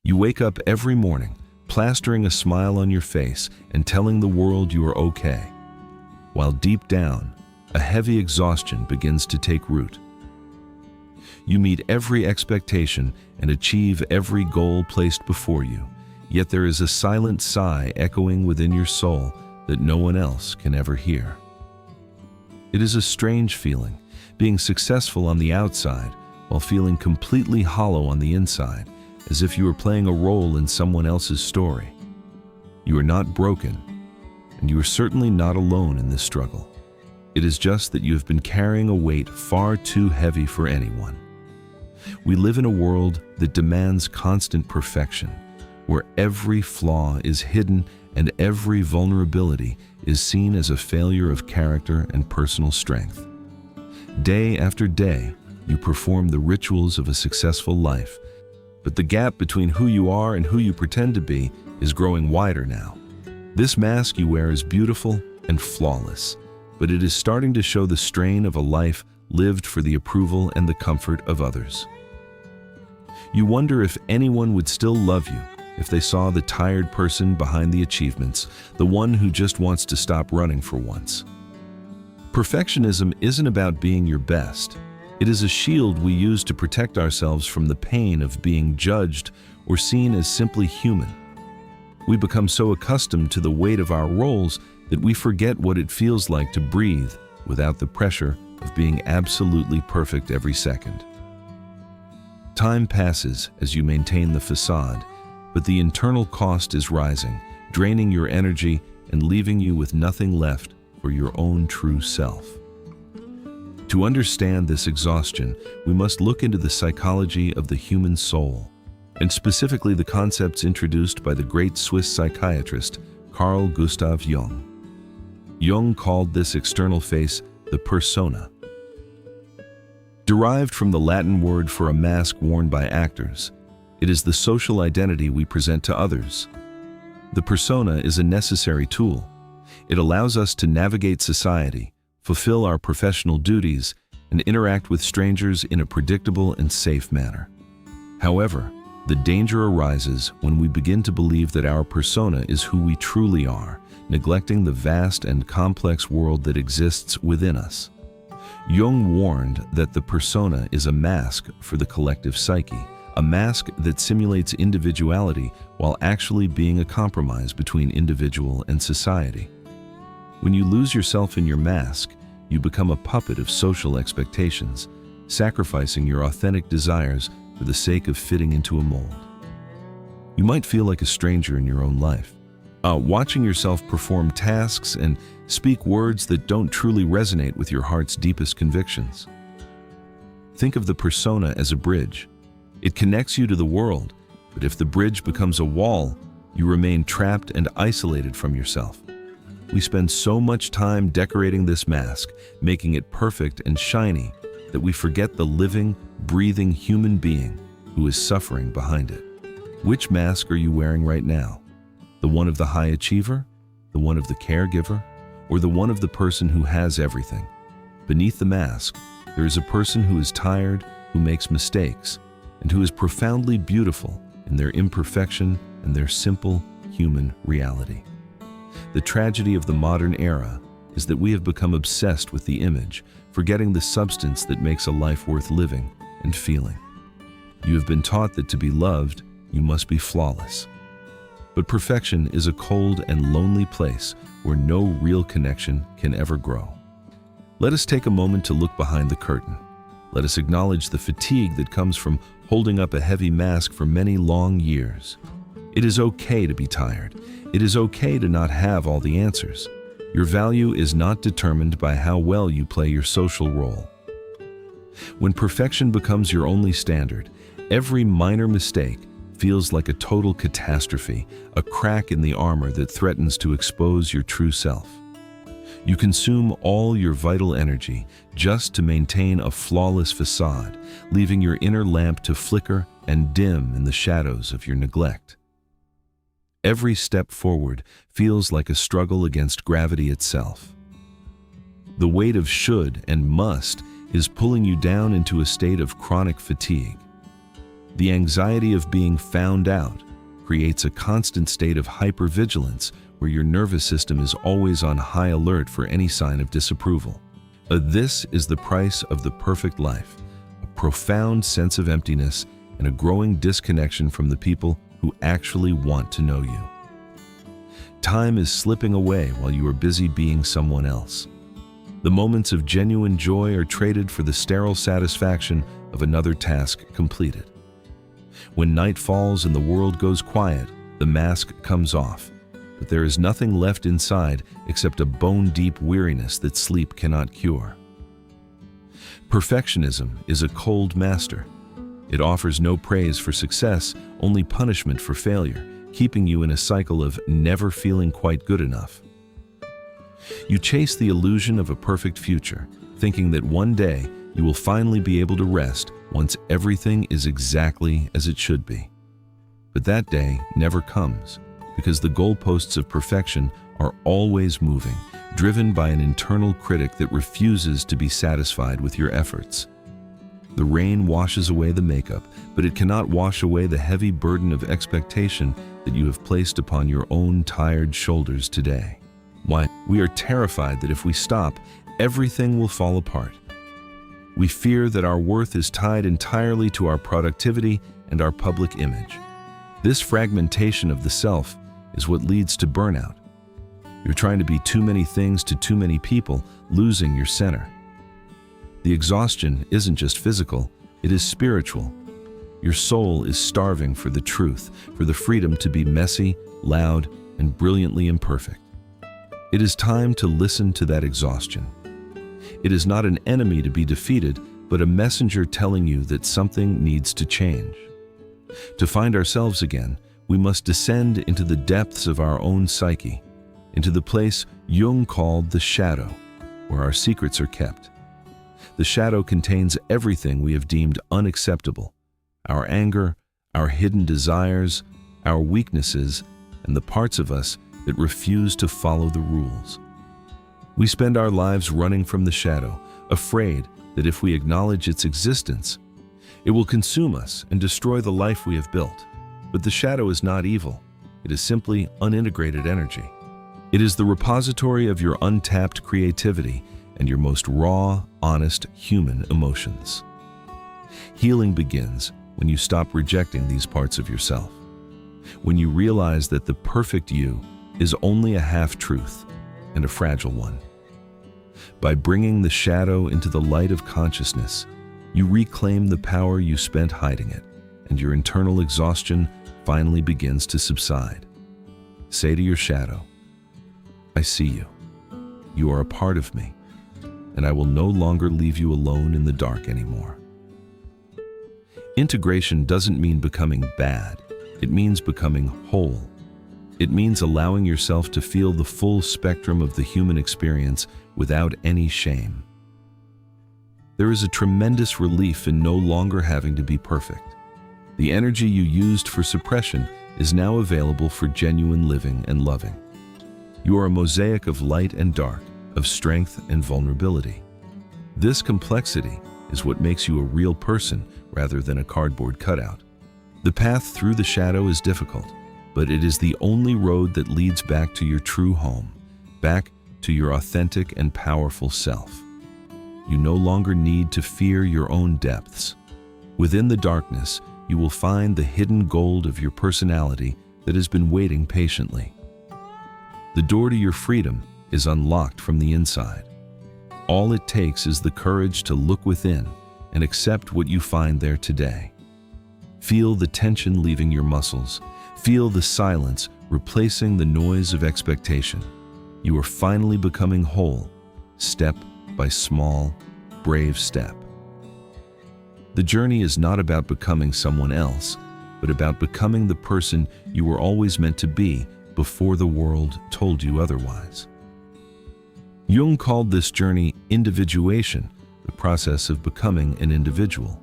You wake up every morning, plastering a smile on your face and telling the world you are okay, while deep down, a heavy exhaustion begins to take root. You meet every expectation and achieve every goal placed before you, yet there is a silent sigh echoing within your soul that no one else can ever hear. It is a strange feeling, being successful on the outside while feeling completely hollow on the inside, as if you were playing a role in someone else's story. You are not broken, and you are certainly not alone in this struggle. It is just that you have been carrying a weight far too heavy for anyone. We live in a world that demands constant perfection, where every flaw is hidden and every vulnerability is seen as a failure of character and personal strength. Day after day, you perform the rituals of a successful life, but the gap between who you are and who you pretend to be is growing wider now. This mask you wear is beautiful and flawless, but it is starting to show the strain of a life lived for the approval and the comfort of others. You wonder if anyone would still love you if they saw the tired person behind the achievements, the one who just wants to stop running for once. Perfectionism isn't about being your best. It is a shield we use to protect ourselves from the pain of being judged or seen as simply human. We become so accustomed to the weight of our roles that we forget what it feels like to breathe without the pressure of being absolutely perfect every second. Time passes as you maintain the facade, but the internal cost is rising, draining your energy and leaving you with nothing left for your own true self. To understand this exhaustion, we must look into the psychology of the human soul, and specifically the concepts introduced by the great Swiss psychiatrist Carl Gustav Jung. Jung called this external face the persona. Derived from the Latin word for a mask worn by actors, it is the social identity we present to others. The persona is a necessary tool. It allows us to navigate society, fulfill our professional duties, and interact with strangers in a predictable and safe manner. However, the danger arises when we begin to believe that our persona is who we truly are, neglecting the vast and complex world that exists within us. Jung warned that the persona is a mask for the collective psyche, a mask that simulates individuality while actually being a compromise between individual and society. When you lose yourself in your mask, you become a puppet of social expectations, sacrificing your authentic desires for the sake of fitting into a mold. You might feel like a stranger in your own life, watching yourself perform tasks and speak words that don't truly resonate with your heart's deepest convictions. Think of the persona as a bridge. It connects you to the world, but if the bridge becomes a wall, you remain trapped and isolated from yourself. We spend so much time decorating this mask, making it perfect and shiny, that we forget the living, breathing human being who is suffering behind it. Which mask are you wearing right now? The one of the high achiever? The one of the caregiver? Or the one of the person who has everything? Beneath the mask, there is a person who is tired, who makes mistakes, and who is profoundly beautiful in their imperfection and their simple human reality. The tragedy of the modern era is that we have become obsessed with the image, forgetting the substance that makes a life worth living and feeling. You have been taught that to be loved, you must be flawless. But perfection is a cold and lonely place where no real connection can ever grow. Let us take a moment to look behind the curtain. Let us acknowledge the fatigue that comes from holding up a heavy mask for many long years. It is okay to be tired. It is okay to not have all the answers. Your value is not determined by how well you play your social role. When perfection becomes your only standard, every minor mistake feels like a total catastrophe, a crack in the armor that threatens to expose your true self. You consume all your vital energy just to maintain a flawless facade, leaving your inner lamp to flicker and dim in the shadows of your neglect. Every step forward feels like a struggle against gravity itself. The weight of should and must is pulling you down into a state of chronic fatigue. The anxiety of being found out creates a constant state of hypervigilance where your nervous system is always on high alert for any sign of disapproval. This is the price of the perfect life, a profound sense of emptiness and a growing disconnection from the people who actually want to know you. Time is slipping away while you are busy being someone else. The moments of genuine joy are traded for the sterile satisfaction of another task completed. When night falls and the world goes quiet, the mask comes off, but there is nothing left inside except a bone-deep weariness that sleep cannot cure. Perfectionism is a cold master. It offers no praise for success, only punishment for failure, keeping you in a cycle of never feeling quite good enough. You chase the illusion of a perfect future, thinking that one day you will finally be able to rest once everything is exactly as it should be. But that day never comes, because the goalposts of perfection are always moving, driven by an internal critic that refuses to be satisfied with your efforts. The rain washes away the makeup, but it cannot wash away the heavy burden of expectation that you have placed upon your own tired shoulders today. Why, we are terrified that if we stop, everything will fall apart. We fear that our worth is tied entirely to our productivity and our public image. This fragmentation of the self is what leads to burnout. You're trying to be too many things to too many people, losing your center. The exhaustion isn't just physical, it is spiritual. Your soul is starving for the truth, for the freedom to be messy, loud, and brilliantly imperfect. It is time to listen to that exhaustion. It is not an enemy to be defeated, but a messenger telling you that something needs to change. To find ourselves again, we must descend into the depths of our own psyche, into the place Jung called the shadow, where our secrets are kept. The shadow contains everything we have deemed unacceptable: our anger, our hidden desires, our weaknesses, and the parts of us that refuse to follow the rules. We spend our lives running from the shadow, afraid that if we acknowledge its existence, it will consume us and destroy the life we have built. But the shadow is not evil. It is simply unintegrated energy. It is the repository of your untapped creativity and your most raw, honest human emotions. Healing begins when you stop rejecting these parts of yourself, when you realize that the perfect you is only a half-truth and a fragile one. By bringing the shadow into the light of consciousness, you reclaim the power you spent hiding it, and your internal exhaustion finally begins to subside. Say to your shadow, "I see you. You are a part of me, and I will no longer leave you alone in the dark anymore." Integration doesn't mean becoming bad. It means becoming whole. It means allowing yourself to feel the full spectrum of the human experience without any shame. There is a tremendous relief in no longer having to be perfect. The energy you used for suppression is now available for genuine living and loving. You are a mosaic of light and dark, of strength and vulnerability. This complexity is what makes you a real person rather than a cardboard cutout. The path through the shadow is difficult, but it is the only road that leads back to your true home, back to your authentic and powerful self. You no longer need to fear your own depths. Within the darkness, you will find the hidden gold of your personality that has been waiting patiently. The door to your freedom is unlocked from the inside. All it takes is the courage to look within and accept what you find there today. Feel the tension leaving your muscles. Feel the silence replacing the noise of expectation. You are finally becoming whole, step by small, brave step. The journey is not about becoming someone else, but about becoming the person you were always meant to be before the world told you otherwise. Jung called this journey individuation, the process of becoming an individual,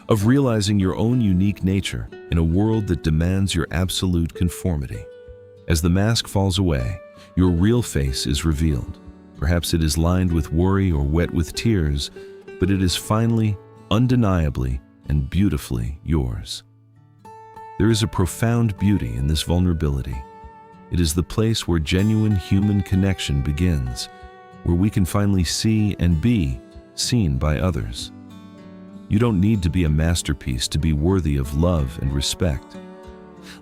of realizing your own unique nature in a world that demands your absolute conformity. As the mask falls away, your real face is revealed. Perhaps it is lined with worry or wet with tears, but it is finally, undeniably, and beautifully yours. There is a profound beauty in this vulnerability. It is the place where genuine human connection begins, where we can finally see and be seen by others. You don't need to be a masterpiece to be worthy of love and respect.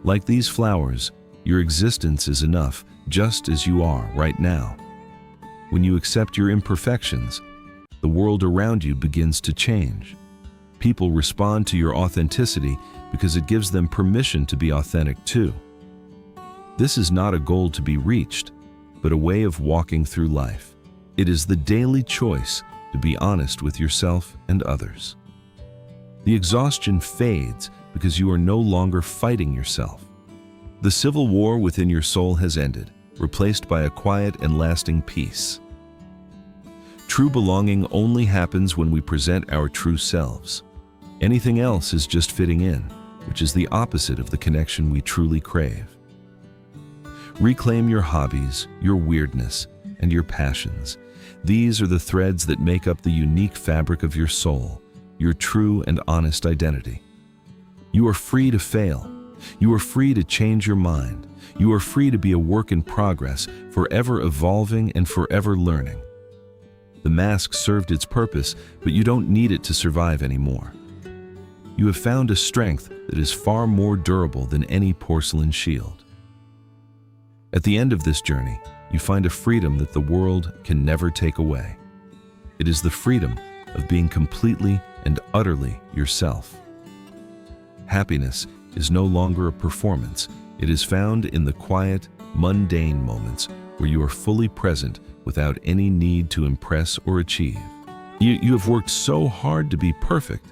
Like these flowers, your existence is enough just as you are right now. When you accept your imperfections, the world around you begins to change. People respond to your authenticity because it gives them permission to be authentic too. This is not a goal to be reached, but a way of walking through life. It is the daily choice to be honest with yourself and others. The exhaustion fades because you are no longer fighting yourself. The civil war within your soul has ended, replaced by a quiet and lasting peace. True belonging only happens when we present our true selves. Anything else is just fitting in, which is the opposite of the connection we truly crave. Reclaim your hobbies, your weirdness, and your passions. These are the threads that make up the unique fabric of your soul, your true and honest identity. You are free to fail. You are free to change your mind. You are free to be a work in progress, forever evolving and forever learning. The mask served its purpose, but you don't need it to survive anymore. You have found a strength that is far more durable than any porcelain shield. At the end of this journey, you find a freedom that the world can never take away. It is the freedom of being completely and utterly yourself. Happiness is no longer a performance. It is found in the quiet, mundane moments where you are fully present without any need to impress or achieve. You have worked so hard to be perfect.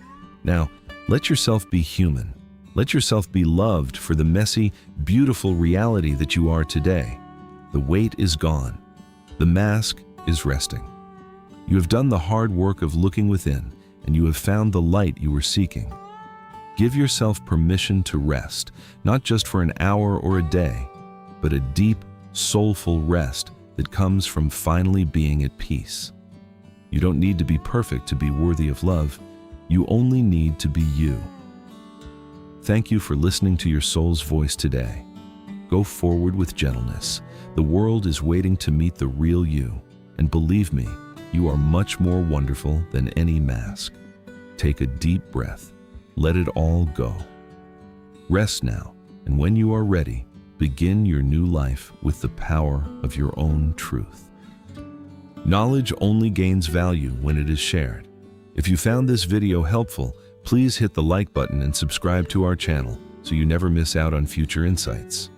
Now, let yourself be human. Let yourself be loved for the messy, beautiful reality that you are today. The weight is gone. The mask is resting. You have done the hard work of looking within, and you have found the light you were seeking. Give yourself permission to rest, not just for an hour or a day, but a deep, soulful rest that comes from finally being at peace. You don't need to be perfect to be worthy of love. You only need to be you. Thank you for listening to your soul's voice today. Go forward with gentleness. The world is waiting to meet the real you. And believe me, you are much more wonderful than any mask. Take a deep breath. Let it all go. Rest now, and when you are ready, begin your new life with the power of your own truth. Knowledge only gains value when it is shared. If you found this video helpful, please hit the like button and subscribe to our channel so you never miss out on future insights.